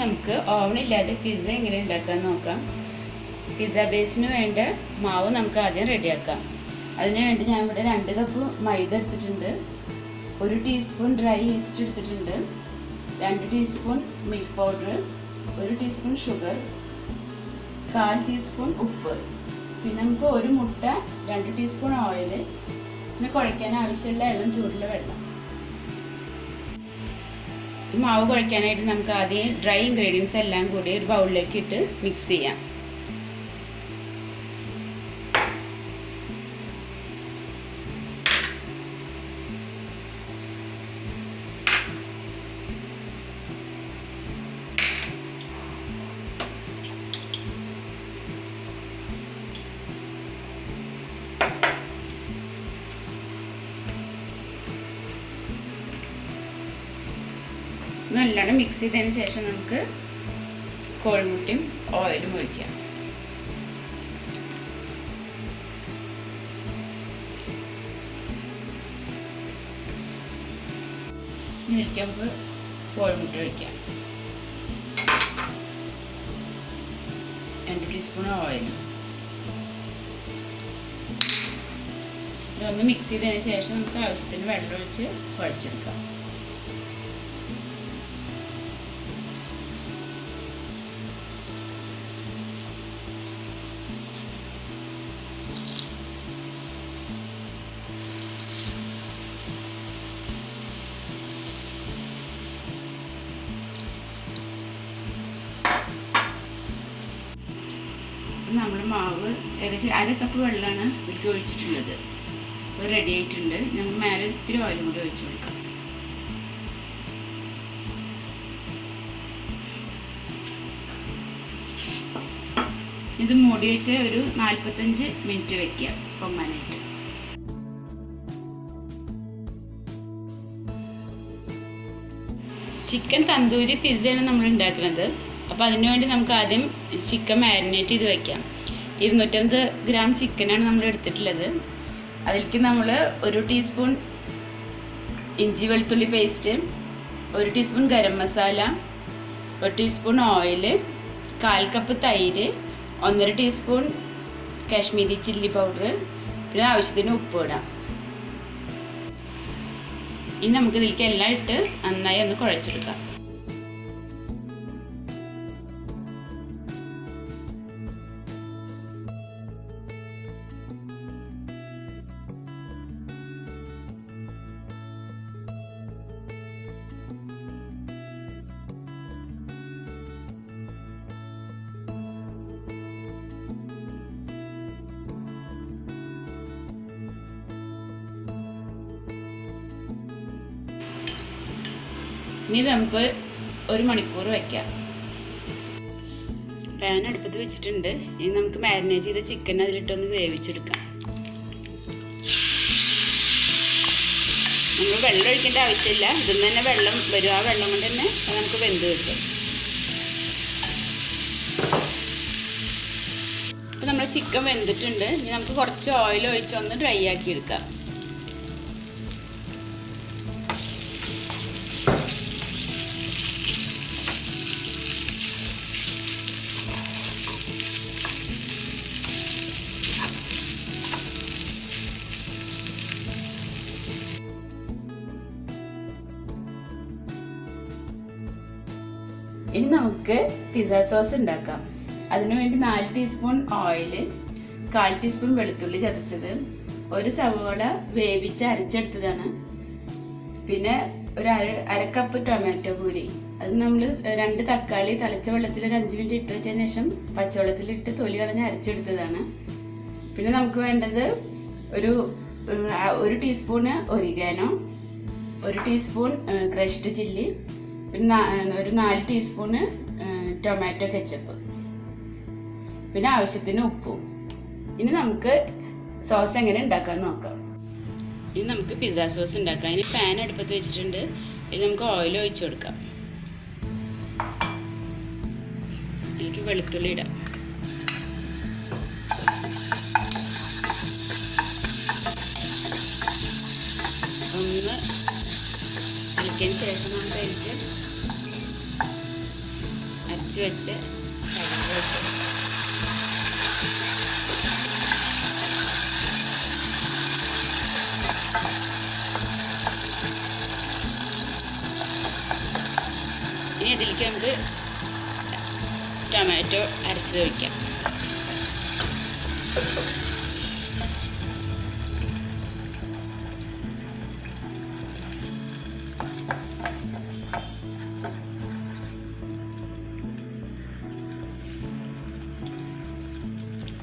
നമുക്ക് ഓവനില്ലാതെ പിസ്സ എങ്ങനെ ഉണ്ടാക്കാമെന്ന് നോക്കാം. പിസ്സ ബേസിന് വേണ്ട മാവ് നമുക്ക് ആദ്യം റെഡിയാക്കാം. അതിന് വേണ്ടി ഞാൻ ഇവിടെ 2 കപ്പ് മൈദ എടുത്തിട്ടുണ്ട്, 1 ടീസ്പൂൺ ഡ്രൈ ഈസ്റ്റ് എടുത്തിട്ടുണ്ട്, 2 teaspoon milk powder, 1 teaspoon sugar, 1/4 teaspoon ഉപ്പ്, പിന്നെ നമുക്ക് 1 മുട്ട, 2 ടീസ്പൂൺ ഓയിൽ, പിന്നെ കുഴയ്ക്കാൻ ആവശ്യമുള്ള ഇളം ചൂടുള്ള വെള്ളം. ഈ മാവ് കുഴയ്ക്കാനായിട്ട് നമുക്ക് ആദ്യം ഡ്രൈ ഇൻഗ്രീഡിയൻസ് എല്ലാം കൂടി ഒരു ബൗളിലേക്ക് ഇട്ട് മിക്സ് ചെയ്യാം. നല്ലോണം മിക്സ് ചെയ്തതിന് ശേഷം നമുക്ക് കോഴിമുട്ടയും ഓയിലും ഒഴിക്കാം. ഇതിലേക്ക് നമുക്ക് കോഴിമുട്ട ഒഴിക്കാം, 2 ടീസ്പൂൺ ഓയിൽ. ഇതൊന്ന് മിക്സ് ചെയ്തതിന് ശേഷം നമുക്ക് ആവശ്യത്തിന് വെള്ളം ഒഴിച്ച് കുഴച്ചെടുക്കാം. നമ്മൾ മാവ് ഏകദേശം 1/2 കപ്പ് വെള്ളമാണ് ഇതിലേക്ക് ഒഴിച്ചിട്ടുള്ളത്. ഇത് റെഡി ആയിട്ടുണ്ട്. നമുക്ക് മേലെ ഇത്തിരി ഓയിലും കൂടി ഒഴിച്ചു കൊടുക്കാം. ഇത് മൂടി വെച്ച് ഒരു 45 മിനിറ്റ് വെക്കുക പൊങ്ങാനായിട്ട്. ചിക്കൻ തന്തൂരി പിസ്സയാണ് നമ്മൾ ഉണ്ടാക്കുന്നത്. അപ്പോൾ അതിനു വേണ്ടി നമുക്ക് ആദ്യം ചിക്കൻ മാരിനേറ്റ് ചെയ്ത് വയ്ക്കാം. 250 ഗ്രാം ചിക്കനാണ് നമ്മൾ എടുത്തിട്ടുള്ളത്. അതിലേക്ക് നമ്മൾ 1 ടീസ്പൂൺ ഇഞ്ചി വെളുത്തുള്ളി paste, 1 teaspoon garam masala, 1 teaspoon oil, 1/4 cup തൈര്, 1.5 ടീസ്പൂൺ കാശ്മീരി ചില്ലി പൗഡർ, പിന്നെ ആവശ്യത്തിന് ഉപ്പ് ഇടാം. ഇനി നമുക്ക് ഇതിലേക്ക് എല്ലാം ഇട്ട് നന്നായി ഒന്ന് കുഴച്ചെടുക്കാം. ഇനി നമുക്ക് 1 മണിക്കൂർ വയ്ക്കാം. പാൻ അടുപ്പത്ത് വെച്ചിട്ടുണ്ട്. ഇനി നമുക്ക് മാരിനേറ്റ് ചെയ്ത ചിക്കൻ അതിലിട്ടൊന്ന് വേവിച്ചെടുക്കാം. നമ്മൾ വെള്ളം ഒഴിക്കേണ്ട ആവശ്യമില്ല, ഇതിൽ നിന്ന് തന്നെ വെള്ളം വരും. ആ വെള്ളം കൊണ്ട് തന്നെ നമുക്ക് വെന്ത് കിട്ടും. ഇപ്പം നമ്മുടെ ചിക്കൻ വെന്തിട്ടുണ്ട്. ഇനി നമുക്ക് കുറച്ച് ഓയിൽ ഒഴിച്ചൊന്ന് ഡ്രൈ ആക്കി എടുക്കാം. ഇനി നമുക്ക് പിസ്സ സോസ് ഉണ്ടാക്കാം. അതിനുവേണ്ടി 4 ടീസ്പൂൺ ഓയിൽ, 1/4 ടീസ്പൂൺ വെളുത്തുള്ളി ചതച്ചത്, 1 സവോള വേവിച്ച് അരച്ചെടുത്തതാണ്, പിന്നെ ഒരു അര കപ്പ് ടൊമാറ്റോ പൂരി. അത് നമ്മൾ 2 തക്കാളി തിളച്ച വെള്ളത്തിൽ ഒരു 5 മിനിറ്റ് ഇട്ട് വെച്ചതിന് ശേഷം പച്ചവെള്ളത്തിലിട്ട് തൊലി കളഞ്ഞ് അരച്ചെടുത്തതാണ്. പിന്നെ നമുക്ക് വേണ്ടത് ഒരു ടീസ്പൂണ് ഒരിഗാനോ, 1 ടീസ്പൂൺ ക്രഷ്ഡ് ചില്ലി, പിന്നെ ഒരു 4 ടീസ്പൂണ് ടൊമാറ്റോ കെച്ചപ്പ്, പിന്നെ ആവശ്യത്തിന് ഉപ്പും. ഇനി നമുക്ക് സോസ് എങ്ങനെ ഉണ്ടാക്കാമെന്ന് നോക്കാം. ഇനി നമുക്ക് പിസ്സ സോസ് ഉണ്ടാക്കാം. അതിന് പാൻ അടുപ്പത്ത് വെച്ചിട്ടുണ്ട്. ഇനി നമുക്ക് ഓയിൽ ഒഴിച്ചു കൊടുക്കാം. അതിലേക്ക് വെളുത്തുള്ളി ഇടാം. ഒന്ന് ഇളക്കിയതിന് ശേഷം നമുക്ക് അതിലേക്ക് വേവിച്ച് വെച്ച് ഇനി ഇതിലേക്ക് നമുക്ക് ടൊമാറ്റോ അരച്ചത് വയ്ക്കാം.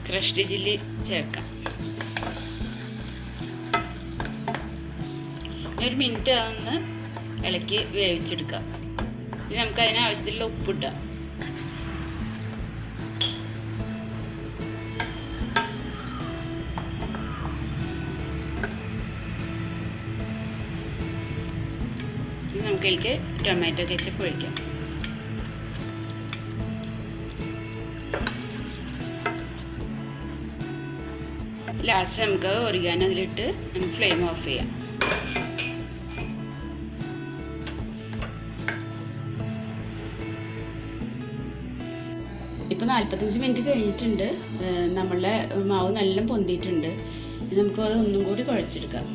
ക്രഷ്ഡ് ചില്ലി ചേർക്കാം. ഒരു മിനിറ്റ് അതൊന്ന് ഇളക്കി വേവിച്ചെടുക്കാം. ഇനി നമുക്ക് അതിനാവശ്യത്തിലുള്ള ഉപ്പിടാം. ഇനി നമുക്കതിലേക്ക് ടൊമാറ്റോ കെച്ചപ്പ് ഒഴിക്കാം. ലാസ്റ്റ് നമുക്ക് ഒറിഗാനോ അതിലിട്ട് നമുക്ക് ഫ്ലെയിം ഓഫ് ചെയ്യാം. ഇപ്പോൾ 45 മിനിറ്റ് കഴിഞ്ഞിട്ടുണ്ട്. നമ്മളുടെ മാവ് നല്ല പൊന്തിയിട്ടുണ്ട്. നമുക്ക് അത് ഒന്നും കൂടി കുഴച്ചെടുക്കാം.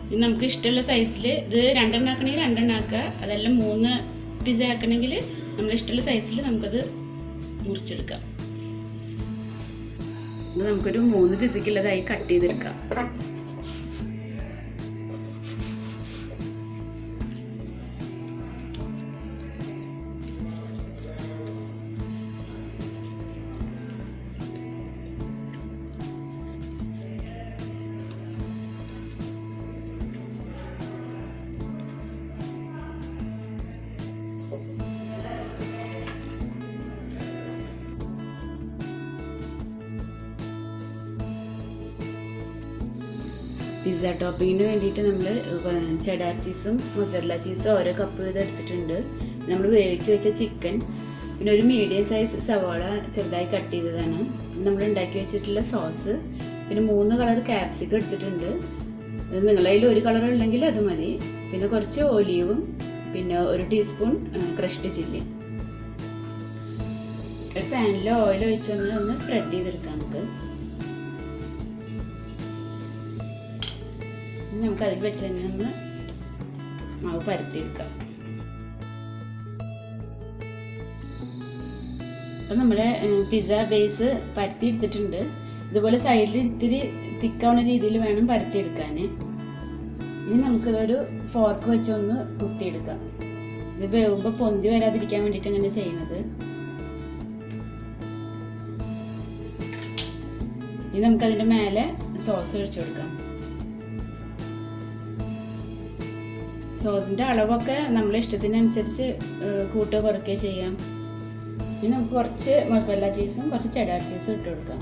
ഇത് നമുക്ക് ഇഷ്ടമുള്ള സൈസിൽ ഇത് 2 എണ്ണം ആക്കണമെങ്കിൽ 2 എണ്ണം ആക്കുക. അതെല്ലാം 3 പിസ്സ ആക്കണമെങ്കിൽ നമ്മൾ ഇഷ്ടമുള്ള സൈസിൽ നമുക്കത് മുറിച്ചെടുക്കാം. ഇത് നമുക്കൊരു 3 പിസ്സയ്ക്കുള്ളതായി കട്ട് ചെയ്തെടുക്കാം. പിസ്സ ടോപ്പിങ്ങിന് വേണ്ടിയിട്ട് നമ്മൾ ചെഡാർ ചീസും മൊസറല്ല ചീസും ഓരോ കപ്പ് വീതം എടുത്തിട്ടുണ്ട്. നമ്മൾ വേവിച്ച് വെച്ച ചിക്കൻ, പിന്നെ ഒരു മീഡിയം സൈസ് സവാള ചെറുതായി കട്ട് ചെയ്തതാണ്, നമ്മൾ ഉണ്ടാക്കി വെച്ചിട്ടുള്ള സോസ്, പിന്നെ 3 കളർ ക്യാപ്സിക്കം എടുത്തിട്ടുണ്ട്. നിങ്ങളുടെ കയ്യിൽ ഒരു കളർ ഉണ്ടെങ്കിൽ അത് മതി. പിന്നെ കുറച്ച് ഒലീവും, പിന്നെ 1 ടീസ്പൂൺ ക്രഷ്ഡ് ചില്ലി. ഒരു പാനിൽ ഓയിൽ ഒഴിച്ചൊന്ന് സ്പ്രെഡ് ചെയ്തെടുക്കാം. നമുക്ക് അതിൽ വെച്ച് തന്നെ ഒന്ന് മാവ് പരത്തിയെടുക്കാം. അപ്പം നമ്മുടെ പിസ്സ ബേസ് പരത്തി എടുത്തിട്ടുണ്ട്. ഇതുപോലെ സൈഡിൽ ഇത്തിരി തിക്കാവുന്ന രീതിയിൽ വേണം പരത്തിയെടുക്കാൻ. ഇനി നമുക്കിതൊരു ഫോർക്ക് വെച്ചൊന്ന് കുത്തിയെടുക്കാം. ഇത് വേവുമ്പോൾ പൊന്തി വരാതിരിക്കാൻ വേണ്ടിയിട്ട് അങ്ങനെ ചെയ്യുന്നത്. ഇനി നമുക്കതിൻ്റെ മേലെ സോസ് ഒഴിച്ചു കൊടുക്കാം. സോസിൻ്റെ അളവൊക്കെ നമ്മളെ ഇഷ്ടത്തിനനുസരിച്ച് കൂട്ടുക കുറയ്ക്കുകയോ ചെയ്യാം. ഇനി നമുക്ക് കുറച്ച് മസാല ചീസും കുറച്ച് ചെഡാർ ചീസും ഇട്ട് കൊടുക്കാം.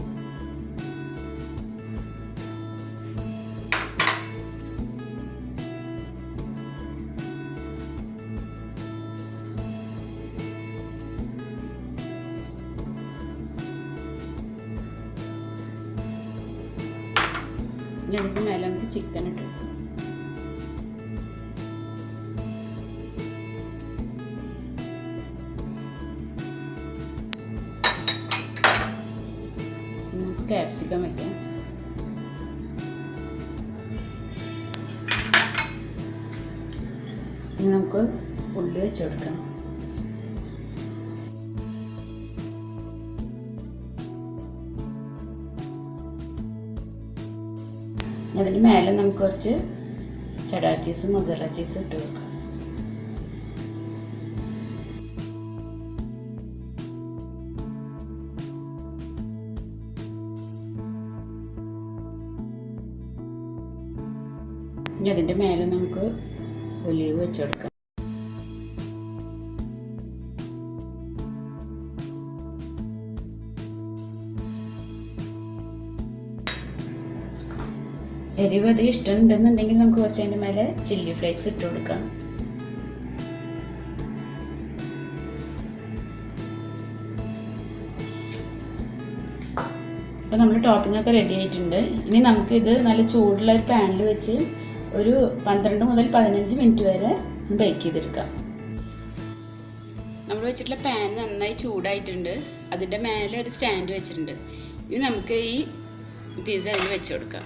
ഇനി അതിൻ്റെ മേലെ നമുക്ക് ചിക്കൻ ഇട്ട് കൊടുക്കാം. ക്യാപ്സിക്കം വയ്ക്കാം. ഇനി നമുക്ക് ഉള്ളി വെച്ച് കൊടുക്കാം. അതിന് മേലെ നമുക്ക് കുറച്ച് ചെഡാർ ചീസും മൊസറല്ല ചീസും ഇട്ട് കൊടുക്കാം. ഇനി അതിൻ്റെ മേലെ നമുക്ക് ഒലീവ് വെച്ച് കൊടുക്കാം. എരിവ് അധികം ഇഷ്ടമുണ്ടെന്നുണ്ടെങ്കിൽ നമുക്ക് കുറച്ച് അതിൻ്റെ മേലെ ചില്ലി ഫ്ലേക്സ് ഇട്ട് കൊടുക്കാം. അപ്പോൾ നമ്മൾ ടോപ്പിംഗ് ഒക്കെ റെഡി ആയിട്ടുണ്ട്. ഇനി നമുക്കിത് നല്ല ചൂടുള്ള ഒരു പാനിൽ വെച്ച് ഒരു 12 മുതൽ 15 മിനിറ്റ് വരെ ബേക്ക് ചെയ്തെടുക്കാം. നമ്മൾ വെച്ചിട്ടുള്ള പാൻ നന്നായി ചൂടായിട്ടുണ്ട്. അതിൻ്റെ മേലെ ഒരു സ്റ്റാൻഡ് വെച്ചിട്ടുണ്ട്. ഇനി നമുക്ക് ഈ പിസ്സ അതിൽ വെച്ച് കൊടുക്കാം.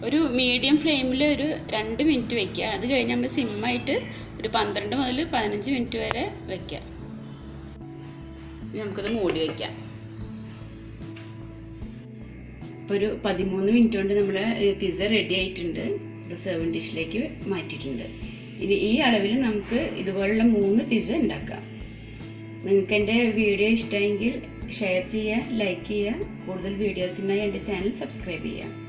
ഒരു മീഡിയം ഫ്ലെയിമിൽ ഒരു 2 മിനിറ്റ് വയ്ക്കുക. അത് കഴിഞ്ഞ് നമ്മൾ സിമ്മായിട്ട് ഒരു 12 മുതൽ 15 മിനിറ്റ് വരെ വയ്ക്കാം. ഇനി നമുക്കത് മൂടി വയ്ക്കാം. ഇപ്പോൾ ഒരു 13 മിനിറ്റ് കൊണ്ട് നമ്മൾ പിസ്സ റെഡി ആയിട്ടുണ്ട്. സെർവിങ് ഡിഷിലേക്ക് മാറ്റിയിട്ടുണ്ട്. ഇനി ഈ അളവിൽ നമുക്ക് ഇതുപോലുള്ള 3 പിസ്സ ഉണ്ടാക്കാം. നിങ്ങൾക്ക് എൻ്റെ വീഡിയോ ഇഷ്ടമെങ്കിൽ ഷെയർ ചെയ്യുക, ലൈക്ക് ചെയ്യുക. കൂടുതൽ വീഡിയോസിനായി എൻ്റെ ചാനൽ സബ്സ്ക്രൈബ് ചെയ്യുക.